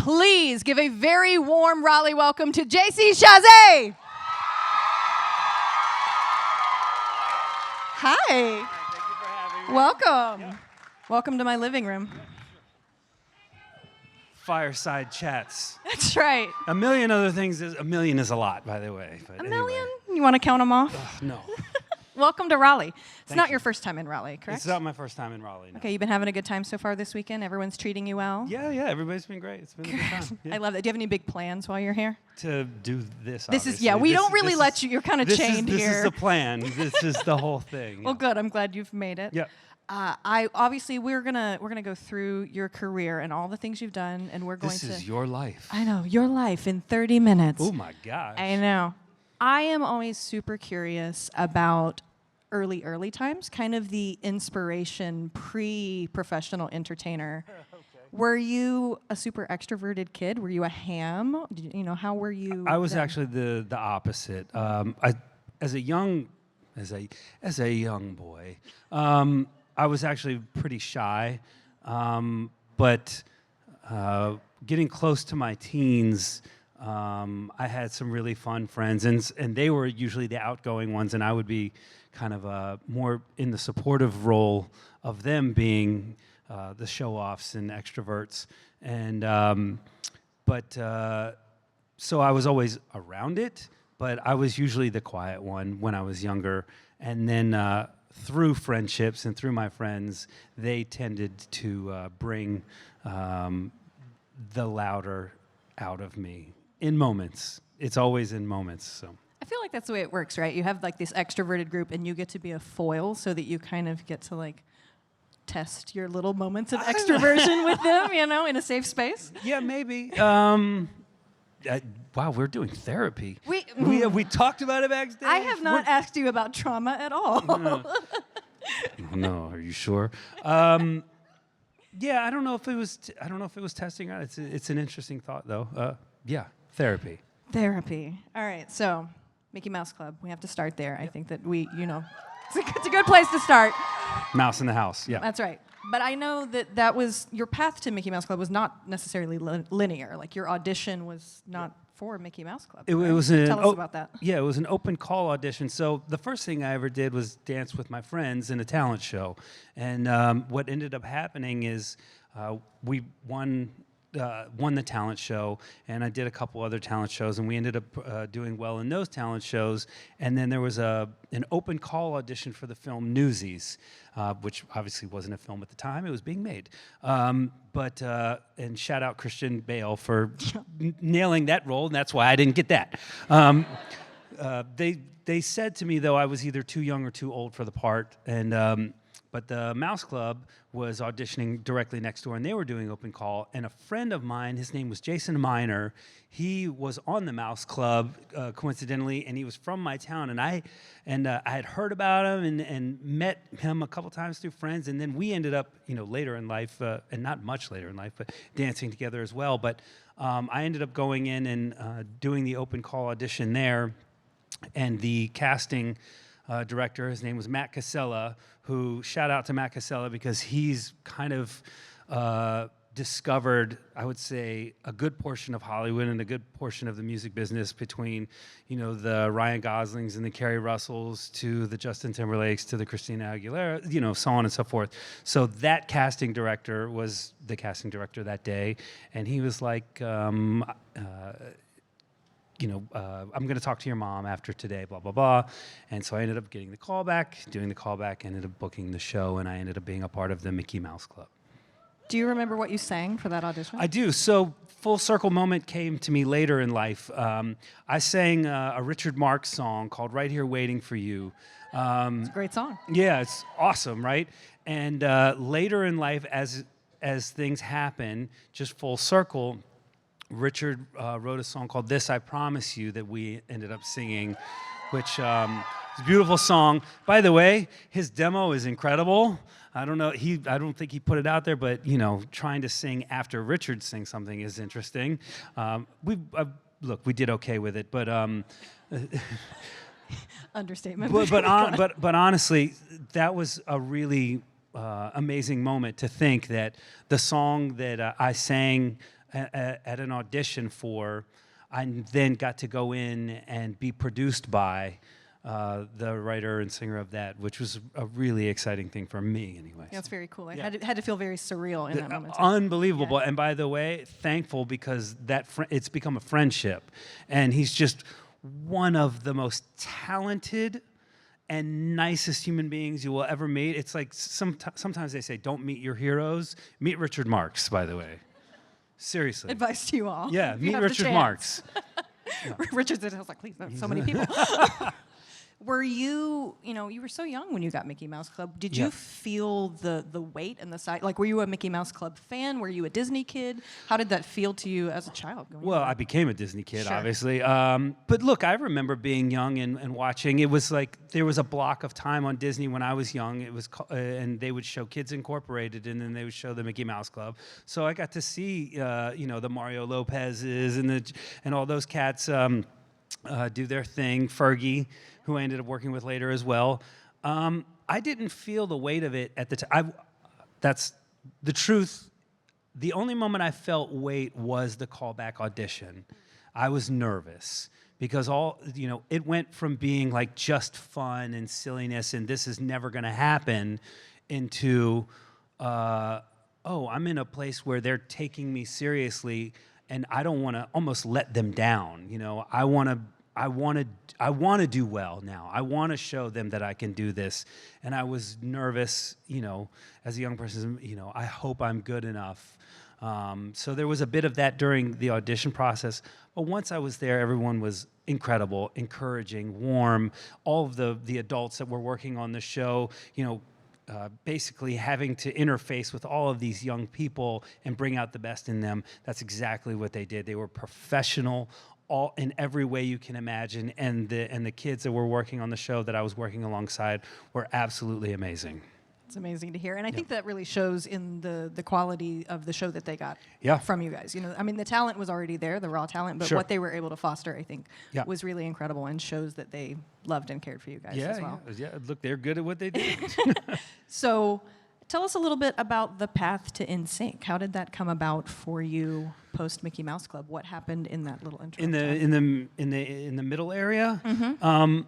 Please give a very warm Raleigh welcome to JC Chasez. Hi. Thank you for having me. Welcome. Yeah. Welcome to my living room. Fireside chats. That's right. A million other things. A million is a lot, by the way. But A million? You want to count them off? No. Welcome to Raleigh. It's Thank not you. your first time in Raleigh, correct? It's not my first time in Raleigh. No. Okay, you've been having a good time so far this weekend? Everyone's treating you well? Yeah. Everybody's been great. It's been a good time. Yeah. I love that. Do you have any big plans while you're here? To do this. This is, obviously. yeah, we This- don't really this let is- you, you're kind of this chained is, here. This is the plan. This is the whole thing. Well, good. I'm glad you've made it. Yeah. Obviously we're gonna go through your career and all the things you've done, and we're going This to. is your life. I know your life in 30 minutes. Oh my gosh. I know. I am always super curious about early times, kind of the inspiration pre-professional entertainer. Okay. Were you a super extroverted kid? Were you a ham? How were you? I was then? actually the opposite. As a young boy, I was actually pretty shy, but getting close to my teens, I had some really fun friends, and they were usually the outgoing ones, and I would be kind of more in the supportive role of them being the show-offs and extroverts, and so I was always around it, but I was usually the quiet one when I was younger, and then through friendships and through my friends, they tended to bring the louder out of me in moments. It's always in moments. So I feel like that's the way it works, right? You have like this extroverted group, and you get to be a foil, so that you kind of get to like test your little moments of extroversion with them, in a safe space. yeah, maybe. Wow, we're doing therapy. We talked about it backstage. I have not asked you about trauma at all. No, are you sure? Yeah, I don't know if it was. I don't know if it was testing out. It's an interesting thought, though. Yeah, therapy. Therapy. All right, so Mickey Mouse Club. We have to start there. I think that it's a good place to start. Mouse in the house. Yeah. That's right. But I know that was your path to Mickey Mouse Club was not necessarily linear. Like your audition was not for Mickey Mouse Club. It right? was Tell us about that. Yeah, it was an open call audition. So the first thing I ever did was dance with my friends in a talent show, and what ended up happening is we won the talent show, and I did a couple other talent shows, and we ended up doing well in those talent shows. And then there was an open call audition for the film Newsies, which obviously wasn't a film at the time; it was being made. And shout out Christian Bale for nailing that role, and that's why I didn't get that. They said to me though I was either too young or too old for the part, and but the Mouse Club was auditioning directly next door, and they were doing open call. And a friend of mine, his name was Jason Miner, he was on the Mouse Club, coincidentally, and he was from my town. And I had heard about him and met him a couple times through friends. And then we ended up, later in life, and not much later in life, but dancing together as well. But I ended up going in and doing the open call audition there, and the casting director, his name was Matt Casella, who, shout out to Matt Casella, because he's kind of discovered, I would say, a good portion of Hollywood and a good portion of the music business, between, the Ryan Goslings and the Kerry Russells to the Justin Timberlakes to the Christina Aguilera, so on and so forth. So that casting director was the casting director that day, and he was like, I'm going to talk to your mom after today, blah, blah, blah. And so I ended up getting the callback, doing the callback, ended up booking the show, and I ended up being a part of the Mickey Mouse Club. Do you remember what you sang for that audition? I do. So full circle moment came to me later in life. I sang a Richard Marx song called Right Here Waiting for You. It's a great song. Yeah, it's awesome, right? And later in life, as things happen, just full circle, Richard wrote a song called This I Promise You that we ended up singing, which is a beautiful song. By the way, his demo is incredible. I don't know, I don't think he put it out there, but trying to sing after Richard sings something is interesting. Look, we did okay with it, but understatement. But honestly, that was a really amazing moment to think that the song that I sang at an audition for. I then got to go in and be produced by the writer and singer of that, which was a really exciting thing for me anyways. That's very cool. It had to feel very surreal in that moment. Unbelievable. Yeah. And by the way, thankful because it's become a friendship. And he's just one of the most talented and nicest human beings you will ever meet. It's like sometimes they say, don't meet your heroes. Meet Richard Marx, by the way. Seriously. Advice to you all. Yeah, meet Richard Marx. Yeah. Richard said, I was like, please, no, so many people. Were you were so young when you got Mickey Mouse Club. Did you feel the weight and the size? Like, were you a Mickey Mouse Club fan? Were you a Disney kid? How did that feel to you as a child? Well, I became a Disney kid, Sure. obviously. But look, I remember being young and watching. It was like there was a block of time on Disney when I was young. It was and they would show Kids Incorporated, and then they would show the Mickey Mouse Club. So I got to see the Mario Lopez's and all those cats do their thing. Fergie, who I ended up working with later as well. I didn't feel the weight of it at the time. That's the truth. The only moment I felt weight was the callback audition. I was nervous because it went from being like just fun and silliness and this is never going to happen into, I'm in a place where they're taking me seriously and I don't want to almost let them down. I want to do well now. I want to show them that I can do this. And I was nervous, as a young person, I hope I'm good enough. So there was a bit of that during the audition process. But once I was there, everyone was incredible, encouraging, warm. All of the adults that were working on the show, basically having to interface with all of these young people and bring out the best in them. That's exactly what they did. They were professional, all in every way you can imagine, and the kids that were working on the show that I was working alongside were absolutely amazing. It's amazing to hear, and I think that really shows in the quality of the show that they got from you guys. The talent was already there, the raw talent, but what they were able to foster, I think, was really incredible and shows that they loved and cared for you guys as well. Yeah, look, they're good at what they do. So, tell us a little bit about the path to NSYNC. How did that come about for you post Mickey Mouse Club? What happened in that little intro? In the middle area. Mm-hmm.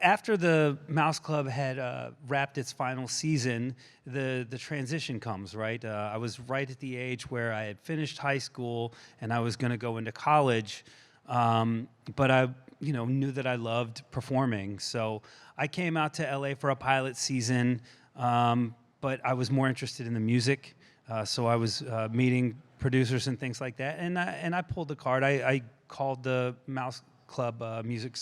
After the Mouse Club had wrapped its final season, the transition comes, right? I was right at the age where I had finished high school and I was going to go into college, but I knew that I loved performing. So I came out to LA for a pilot season, but I was more interested in the music. So I was meeting producers and things like that, and I pulled the card. I called the Mouse Club music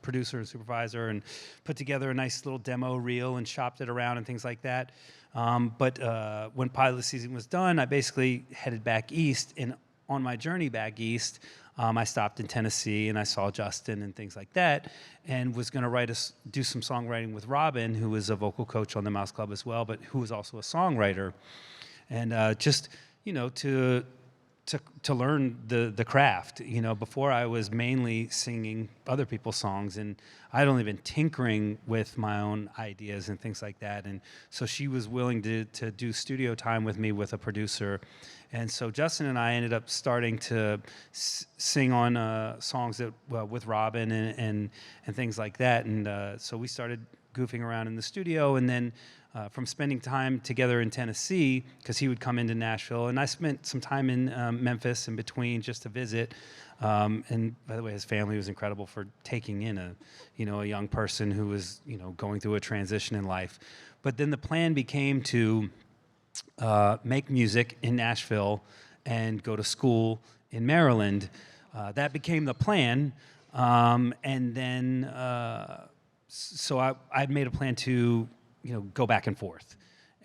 producer and supervisor and put together a nice little demo reel and shopped it around and things like that. But when pilot season was done, I basically headed back east. And on my journey back east, I stopped in Tennessee and I saw Justin and things like that, and was going to do some songwriting with Robin, who was a vocal coach on the Mouse Club as well, but who was also a songwriter, and to learn the craft. Before I was mainly singing other people's songs, and I'd only been tinkering with my own ideas and things like that. And so she was willing to do studio time with me with a producer. And so Justin and I ended up starting to sing on songs that with Robin and things like that. And so we started goofing around in the studio, and then from spending time together in Tennessee, because he would come into Nashville, and I spent some time in Memphis in between just to visit. And by the way, his family was incredible for taking in a young person who was going through a transition in life. But then the plan became to make music in Nashville and go to school in Maryland. That became the plan, and then so I made a plan to go back and forth.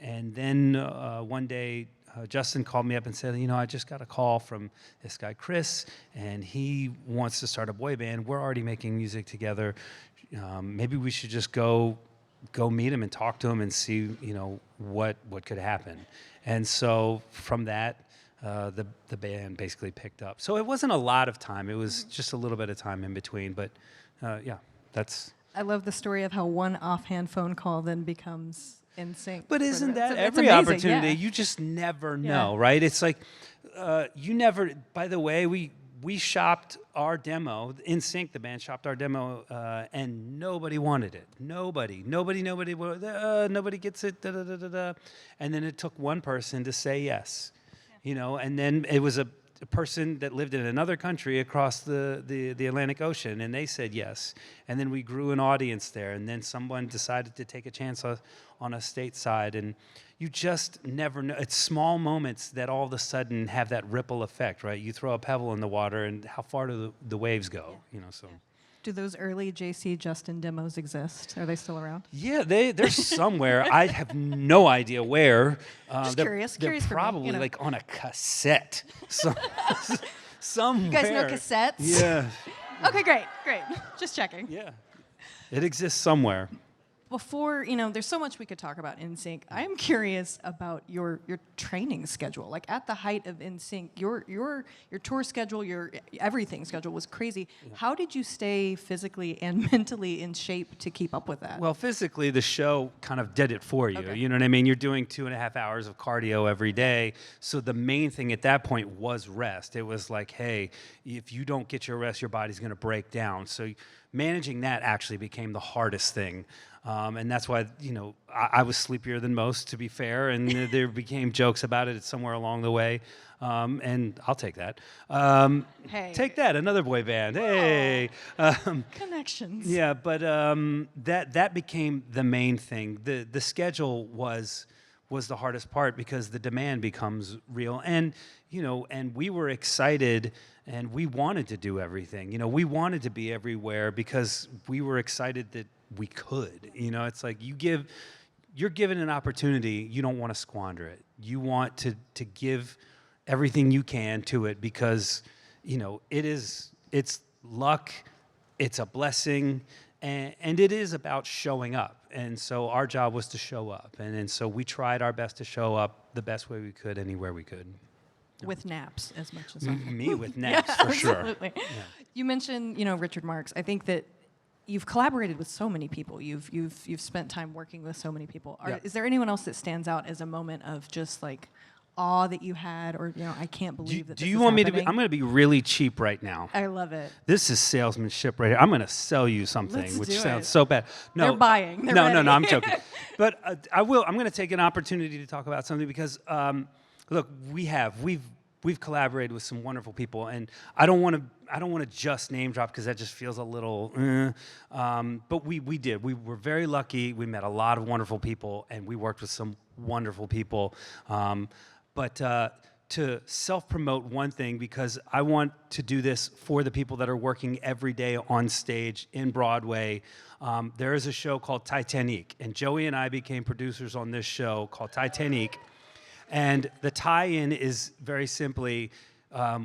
And then one day, Justin called me up and said, I just got a call from this guy, Chris, and he wants to start a boy band. We're already making music together. Maybe we should just go meet him and talk to him and see, what could happen. And so from that, the band basically picked up. So it wasn't a lot of time. It was just a little bit of time in between. But that's... I love the story of how one offhand phone call then becomes NSYNC. But isn't that it's every amazing, opportunity? yeah. You just never know, right? It's like you never. By the way, we shopped our demo. NSYNC, the band, shopped our demo, and nobody wanted it. Nobody gets it. Da, da, da, da, da. And then it took one person to say yes, and then it was a person that lived in another country across the Atlantic Ocean, and they said yes. And then we grew an audience there, and then someone decided to take a chance on a stateside, and you just never know. It's small moments that all of a sudden have that ripple effect, right? You throw a pebble in the water, and how far do the waves go? So. Do those early JC Justin demos exist? Are they still around? Yeah, they're somewhere. I have no idea where. Just curious. They're Curious probably for me, like on a cassette. Somewhere. You guys know cassettes? Yeah. Okay, great. Just checking. Yeah. It exists somewhere. Before, there's so much we could talk about NSYNC. I am curious about your training schedule. Like at the height of NSYNC, your tour schedule, your everything schedule was crazy. Yeah. How did you stay physically and mentally in shape to keep up with that? Well, physically, the show kind of did it for you. Okay. You know what I mean? You're doing 2.5 hours of cardio every day. So the main thing at that point was rest. It was like, hey, if you don't get your rest, your body's going to break down. So managing that actually became the hardest thing. And that's why, I was sleepier than most, to be fair, and there became jokes about it somewhere along the way. And I'll take that. Hey. Take that, another boy band. Hey. Connections. Yeah, but that became the main thing. The schedule was the hardest part because the demand becomes real. And, and we were excited and we wanted to do everything. We wanted to be everywhere because we were excited that we could. It's like you're given an opportunity, you don't want to squander it. You want to give everything you can to it because, it's luck, it's a blessing, and it is about showing up. And so our job was to show up. And so we tried our best to show up the best way we could, anywhere we could. With naps as much as possible. Me with naps, for sure. Absolutely. Yeah. You mentioned, Richard Marx. I think that you've collaborated with so many people. You've spent time working with so many people. Is there anyone else that stands out as a moment of just like awe that you had, or I can't believe that? Do you want me to be? I'm going to be really cheap right now. I love it. This is salesmanship right here. I'm going to sell you something, which sounds so bad. No, they're buying. They're no, ready. no, I'm joking. But I will. I'm going to take an opportunity to talk about something because look, we've collaborated with some wonderful people, and I don't want to just name drop because that just feels a little. But we did. We were very lucky. We met a lot of wonderful people, and we worked with some wonderful people. But to self-promote one thing, because I want to do this for the people that are working every day on stage in Broadway. There is a show called Titanic, and Joey and I became producers on this show called Titanic. And the tie-in is very simply,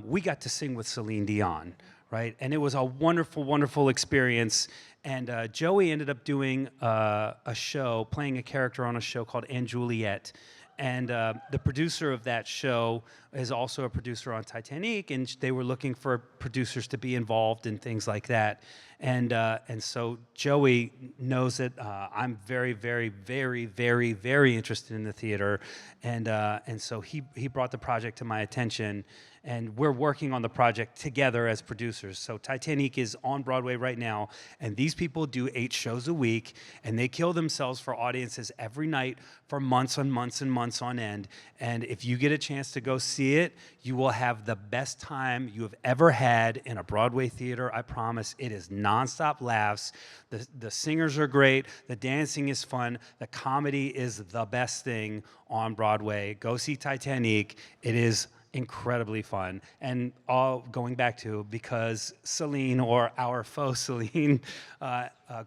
we got to sing with Celine Dion, right? And it was a wonderful, wonderful experience. And Joey ended up doing a show, playing a character on a show called Anne Juliet. And the producer of that show is also a producer on Titanic, and they were looking for producers to be involved in things like that. And so Joey knows that I'm very, very, very, very, very interested in the theater, and so he brought the project to my attention. And we're working on the project together as producers. So Titanic is on Broadway right now, and these people do 8 shows a week, and they kill themselves for audiences every night for months and months and months on end. And if you get a chance to go see it, you will have the best time you have ever had in a Broadway theater. I promise. It is nonstop laughs. The singers are great. The dancing is fun. The comedy is the best thing on Broadway. Go see Titanic. It is incredibly fun. And all going back to because Celine, or our faux Celine,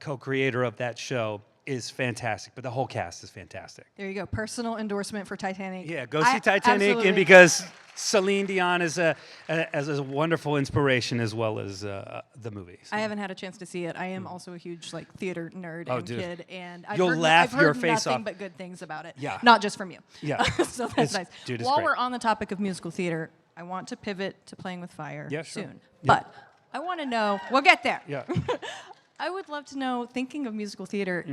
co-creator of that show, is fantastic. But the whole cast is fantastic. There you go. Personal endorsement for Titanic. Yeah, go see Titanic. Absolutely. And because Celine Dion is a wonderful inspiration as well as the movie. So. I haven't had a chance to see it. I am also a huge theater nerd and kid, and You'll laugh I've your heard face nothing off. but good things about it. Yeah. Not just from you. Yeah. So that's nice. Dude, it's While great. we're on the topic of musical theater, I want to pivot to Playing with Fire sure. soon. Yeah. But I want to know, we'll get there. Yeah. I would love to know, thinking of musical theater,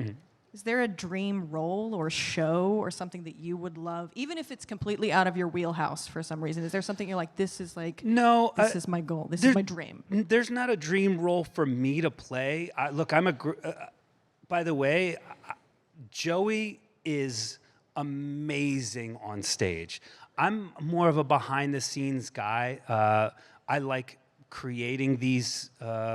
Is there a dream role or show or something that you would love, even if it's completely out of your wheelhouse for some reason? Is there something you're like, this is like, No, this is my goal, this is my dream? There's not a dream role for me to play. Look, by the way, Joey is amazing on stage. I'm more of a behind-the-scenes guy. I like creating these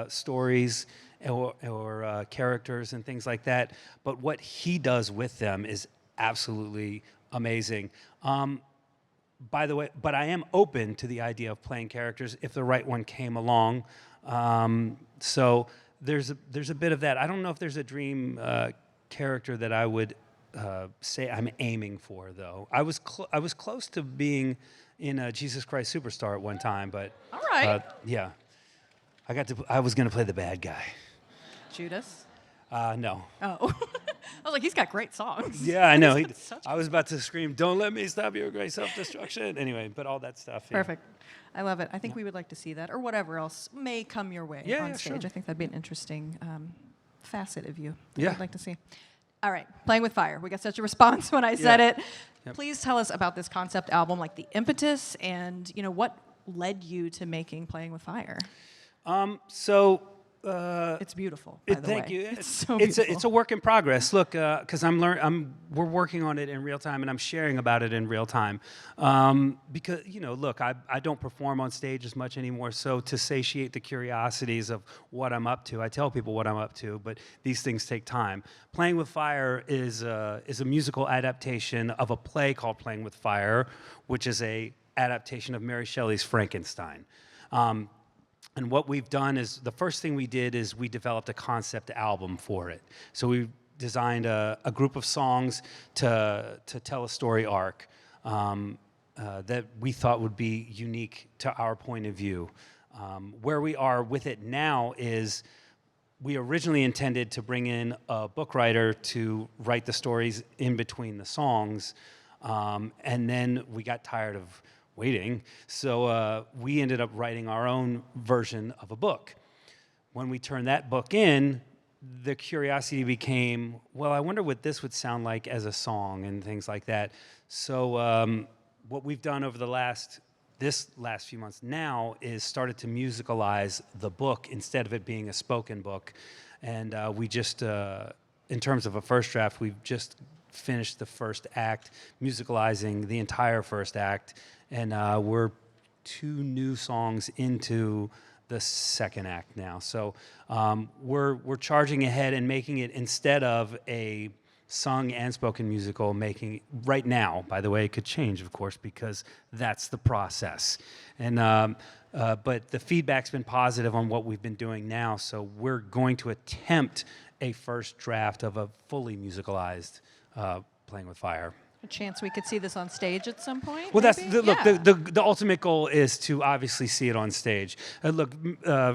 stories or characters and things like that. But what he does with them is absolutely amazing. By the way, but I am open to the idea of playing characters if the right one came along. So there's a bit of that. I don't know if there's a dream character that I would say I'm aiming for, though. I was close to being in Jesus Christ Superstar at one time, but All right. yeah, I was gonna play the bad guy. Judas? No. Oh. I was like, he's got great songs. Yeah, I know. Such I was about to scream, "Don't let me stop your great self-destruction." Anyway, but all that stuff. Yeah. Perfect. I love it. I think we would like to see that, or whatever else may come your way on stage. Sure. I think that'd be an interesting facet of you that Yeah. I'd like to see. All right, Playing with Fire. We got such a response when I said it. Yep. Please tell us about this concept album, like the impetus, and what led you to making Playing with Fire. It's beautiful, by the Thank way. you. It's so beautiful. It's a work in progress. Look, because we're working on it in real time, and I'm sharing about it in real time. Because look, I don't perform on stage as much anymore. So to satiate the curiosities of what I'm up to, I tell people what I'm up to. But these things take time. Playing with Fire is a musical adaptation of a play called Playing with Fire, which is a adaptation of Mary Shelley's Frankenstein. And what we've done is, the first thing we did is we developed a concept album for it. So we designed a group of songs to tell a story arc that we thought would be unique to our point of view. Where we are with it now is, we originally intended to bring in a book writer to write the stories in between the songs, and then we got tired of waiting, so we ended up writing our own version of a book. When we turned that book in, the curiosity became, well, I wonder what this would sound like as a song and things like that. So what we've done over this last few months now is started to musicalize the book instead of it being a spoken book. And we just, in terms of a first draft, we've just finished the first act, musicalizing the entire first act. And we're 2 new songs into the second act now. So we're charging ahead and making it, instead of a sung and spoken musical, making right now, by the way, it could change, of course, because that's the process. And but the feedback's been positive on what we've been doing now, so we're going to attempt a first draft of a fully musicalized Playing with Fire. A chance we could see this on stage at some point? Well, that's maybe? look. Yeah. The ultimate goal is to obviously see it on stage. Look,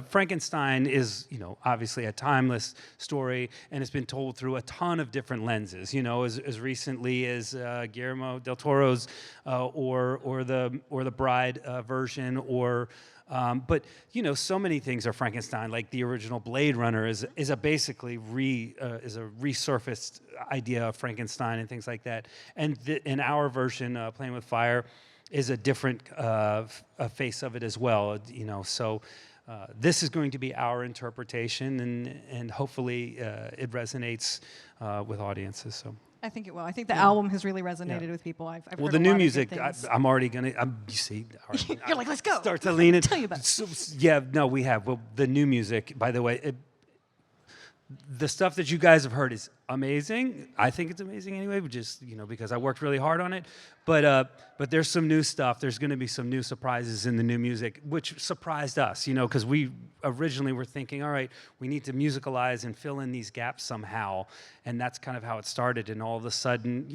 Frankenstein is obviously a timeless story, and it's been told through a ton of different lenses. As recently as Guillermo del Toro's or the Bride version, or but so many things are Frankenstein. Like the original Blade Runner is a basically a resurfaced idea of Frankenstein and things like that. And in our version, Playing with Fire, is a different face of it as well. So this is going to be our interpretation, and hopefully it resonates with audiences. So. I think it will. I think the album has really resonated with people. I've Well, heard the a new lot of good music, things. I'm already gonna. You see, You're like, let's go. Start to lean in. Tell you about it. So, yeah, no, we have. Well, the new music, by the way, the stuff that you guys have heard is amazing. I think it's amazing anyway, but just because I worked really hard on it. But there's some new stuff. There's going to be some new surprises in the new music, which surprised us. Because we originally were thinking, all right, we need to musicalize and fill in these gaps somehow, and that's kind of how it started. And all of a sudden,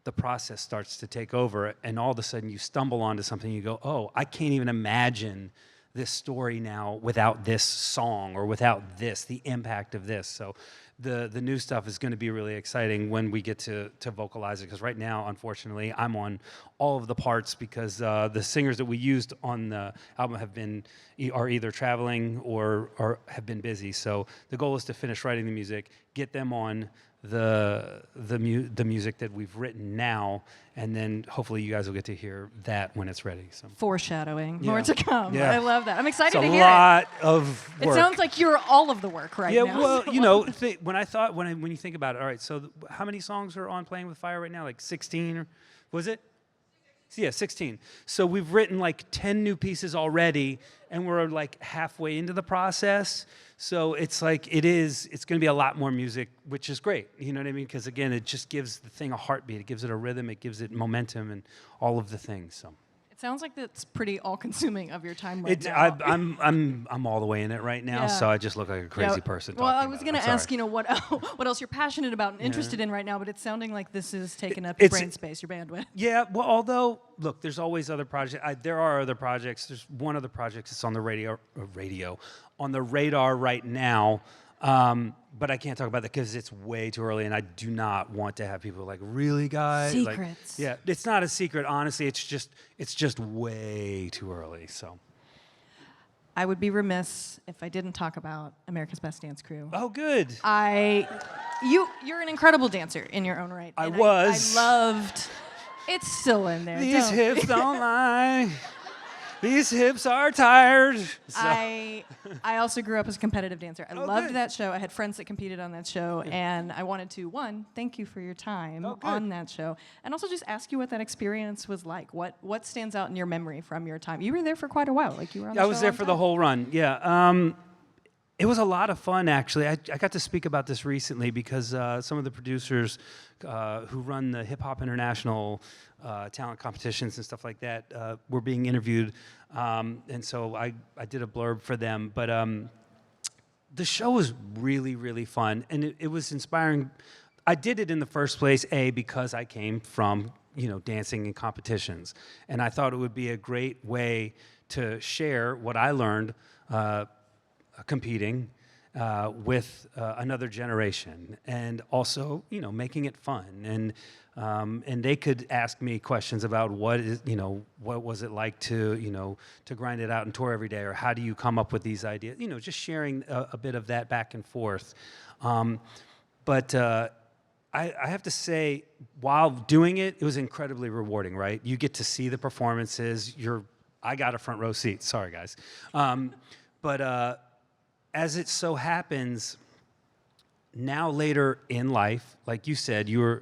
the process starts to take over, and all of a sudden you stumble onto something. You go, oh, I can't even imagine this story now without this song or without the impact of this. So the new stuff is going to be really exciting when we get to vocalize it, because right now, unfortunately, I'm on all of the parts because the singers that we used on the album are either traveling or have been busy. So the goal is to finish writing the music, get them on the music that we've written now, and then hopefully you guys will get to hear that when it's ready. So Foreshadowing, Yeah. more to come. Yeah. I love that. I'm excited it's to a hear lot of it. work. It sounds like you're all of the work right now. Well, you know, when you think about it, all right, so how many songs are on Playing with Fire right now? Like 16, or was it? Yeah, 16. So we've written like 10 new pieces already, and we're like halfway into the process. So it's like it's going to be a lot more music, which is great. You know what I mean? Because again, it just gives the thing a heartbeat. It gives it a rhythm. It gives it momentum and all of the things. So. It sounds like that's pretty all-consuming of your time right now. I'm all the way in it right now, Yeah. so I just look like a crazy Yeah. person. Well, I was going to ask, what else you're passionate about and interested in right now, but it's sounding like this is taking up your brain space, your bandwidth. Yeah, well, although, look, there's always other projects. There are other projects. There's one other project that's on the on the radar right now, but I can't talk about that because it's way too early, and I do not want to have people like, really, guys? Secrets. Like, yeah, it's not a secret, honestly. It's just way too early, so. I would be remiss if I didn't talk about America's Best Dance Crew. Oh, good. You're an incredible dancer in your own right. I and was. I loved. It's still in there. These hips don't lie. These hips are tired. So. I also grew up as a competitive dancer. I loved good. that show. I had friends that competed on that show, and I wanted to, one, thank you for your time on that show, and also just ask you what that experience was like. What stands out in your memory from your time? You were there for quite a while. Like you were on the show I was there for the whole run. Yeah. It was a lot of fun, actually. I got to speak about this recently because some of the producers who run the Hip Hop International talent competitions and stuff like that were being interviewed. And so I did a blurb for them. But the show was really, really fun. And it was inspiring. I did it in the first place, because I came from, dancing in competitions. And I thought it would be a great way to share what I learned competing with another generation, and also making it fun, and they could ask me questions about what was it like to grind it out and tour every day, or how do you come up with these ideas, just sharing a bit of that back and forth. But I have to say, while doing it, it was incredibly rewarding. Right, you get to see the performances. I got a front row seat. Sorry, guys, but. As it so happens, now later in life, like you said, you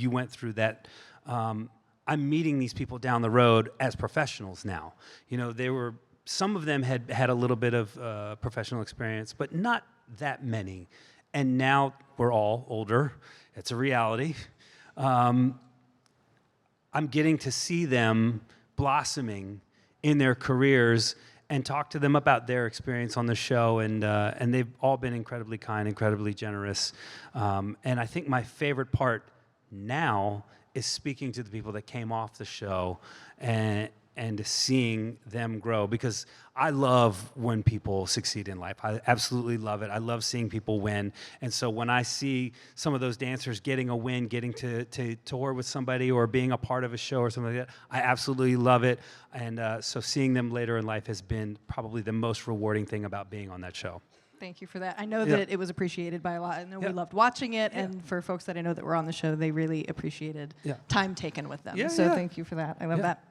went through that. I'm meeting these people down the road as professionals now. Some of them had a little bit of professional experience, but not that many. And now we're all older. It's a reality. I'm getting to see them blossoming in their careers and talk to them about their experience on the show, and they've all been incredibly kind, incredibly generous. And I think my favorite part now is speaking to the people that came off the show and seeing them grow, because I love when people succeed in life. I absolutely love it. I love seeing people win. And so when I see some of those dancers getting a win, getting to tour with somebody or being a part of a show or something like that, I absolutely love it. And so seeing them later in life has been probably the most rewarding thing about being on that show. Thank you for that. I know that it was appreciated by a lot. I know we loved watching it, and for folks that I know that were on the show, they really appreciated time taken with them. Thank you for that. I love that.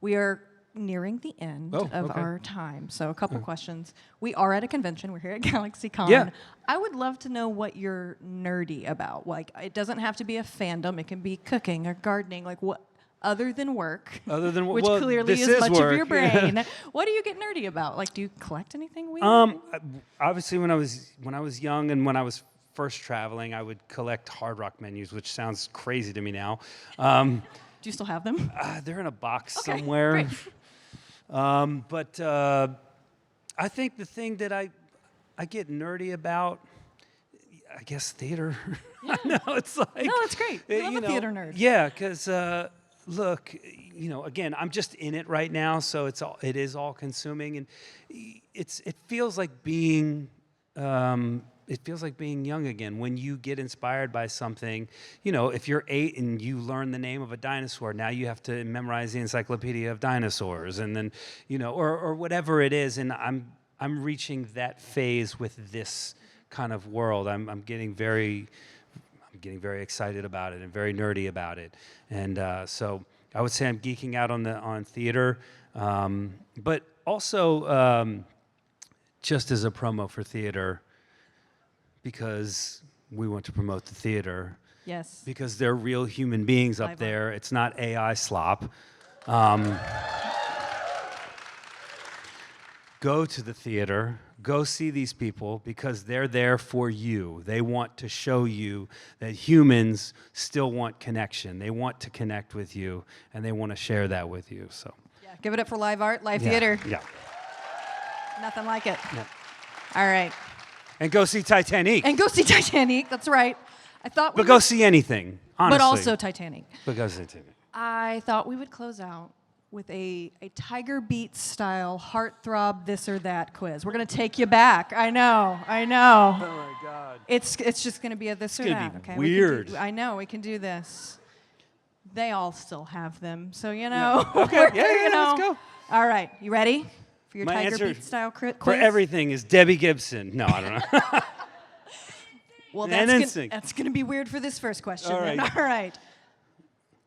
We are nearing the end of our time. So a couple questions. We are at a convention. We're here at GalaxyCon. Yeah. I would love to know what you're nerdy about. Like, it doesn't have to be a fandom. It can be cooking or gardening. Like, what other than work? Other than which well, clearly this is much work. of your brain. What do you get nerdy about? Like, do you collect anything weird? Obviously, when I was young and when I was first traveling, I would collect Hard Rock menus, which sounds crazy to me now. Do you still have them? They're in a box somewhere. Great. But I think the thing that I get nerdy about, I guess, theater. Yeah. No, it's like No, it's great. I love a theater nerd. Yeah, because look, again, I'm just in it right now, so it is all consuming, and it feels like being. It feels like being young again when you get inspired by something. If you're 8 and you learn the name of a dinosaur, now you have to memorize the Encyclopedia of Dinosaurs, and then or whatever it is. And I'm reaching that phase with this kind of world. I'm I'm getting very excited about it and very nerdy about it. And so I would say I'm geeking out on theater, but also just as a promo for theater, because we want to promote the theater. Yes. Because they're real human beings up Live there. It's not AI slop. Go to the theater. Go see these people because they're there for you. They want to show you that humans still want connection. They want to connect with you, and they want to share that with you. So, Yeah. Give it up for live art, live yeah, theater. Yeah. Nothing like it. Yeah. All right. And go see Titanic. And go see Titanic. That's right. I thought. But go see anything, honestly. But also Titanic. But go see Titanic. I thought we would close out with a Tiger Beat style heartthrob this or that quiz. We're gonna take you back. I know. Oh my God. It's just gonna be a this or gonna that. be Okay. weird. I know we can do this. They all still have them, so you know. Yeah. Okay. Yeah, you know. let's go. All right, you ready for your My Tiger answer Beat style quiz? For everything is Debbie Gibson. No, I don't know. Well, And NSYNC. that's gonna be weird for this first question. All then. right. All right.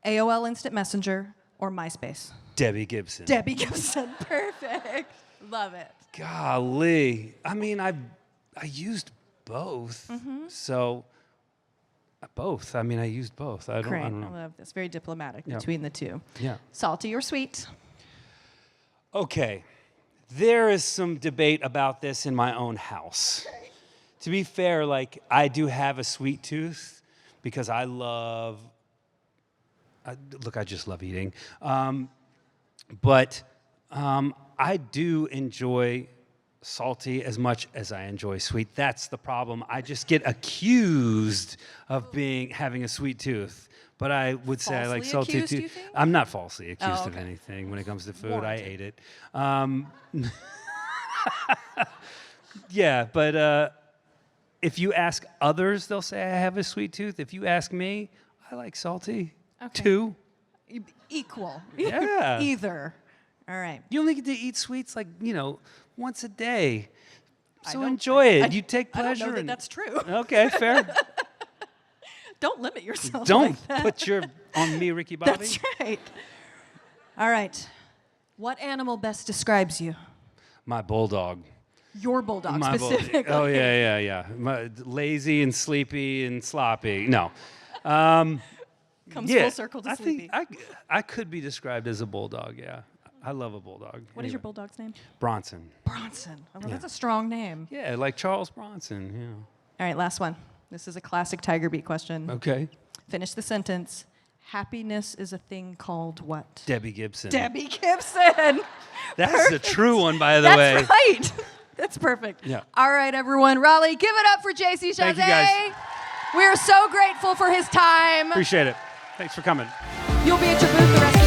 AOL Instant Messenger or MySpace? Debbie Gibson. Debbie Gibson. Perfect. Love it. Golly. I mean, I used both. So, both. I mean, I used both. I Great. don't I know. love this. Very diplomatic Yeah. between the two. Yeah. Salty or sweet? Okay. There is some debate about this in my own house. To be fair, like, I do have a sweet tooth because I love, I just love eating. But I do enjoy salty as much as I enjoy sweet. That's the problem. I just get accused of having a sweet tooth. But I would say I like Falsely salty accused, too. you think? I'm not falsely accused of okay. anything when it comes to food. Warranted. I ate it. Yeah, but if you ask others, they'll say I have a sweet tooth. If you ask me, I like salty Okay. too. Equal. Yeah. Either. All right. You only get to eat sweets like, once a day. I So don't- enjoy it. I- You take I pleasure don't know that in that's true. Okay, fair. Don't limit yourself. Don't like that. put your on me, Ricky Bobby. That's right. All right. What animal best describes you? My bulldog. Your bulldog My specifically. Oh, yeah. Lazy and sleepy and sloppy. No. Comes Yeah, full circle to I sleepy. think I could be described as a bulldog, yeah. I love a bulldog. What is your bulldog's name? Bronson. Bronson. Oh, Yeah. That's a strong name. Yeah, like Charles Bronson, All right, last one. This is a classic Tiger Beat question. Okay. Finish the sentence. Happiness is a thing called what? Debbie Gibson. Debbie Gibson. That's a true one, by the That's way. right. That's perfect. Yeah. All right, everyone. Raleigh, give it up for JC Chasez. Thank you, guys. We are so grateful for his time. Appreciate it. Thanks for coming. You'll be at your booth the rest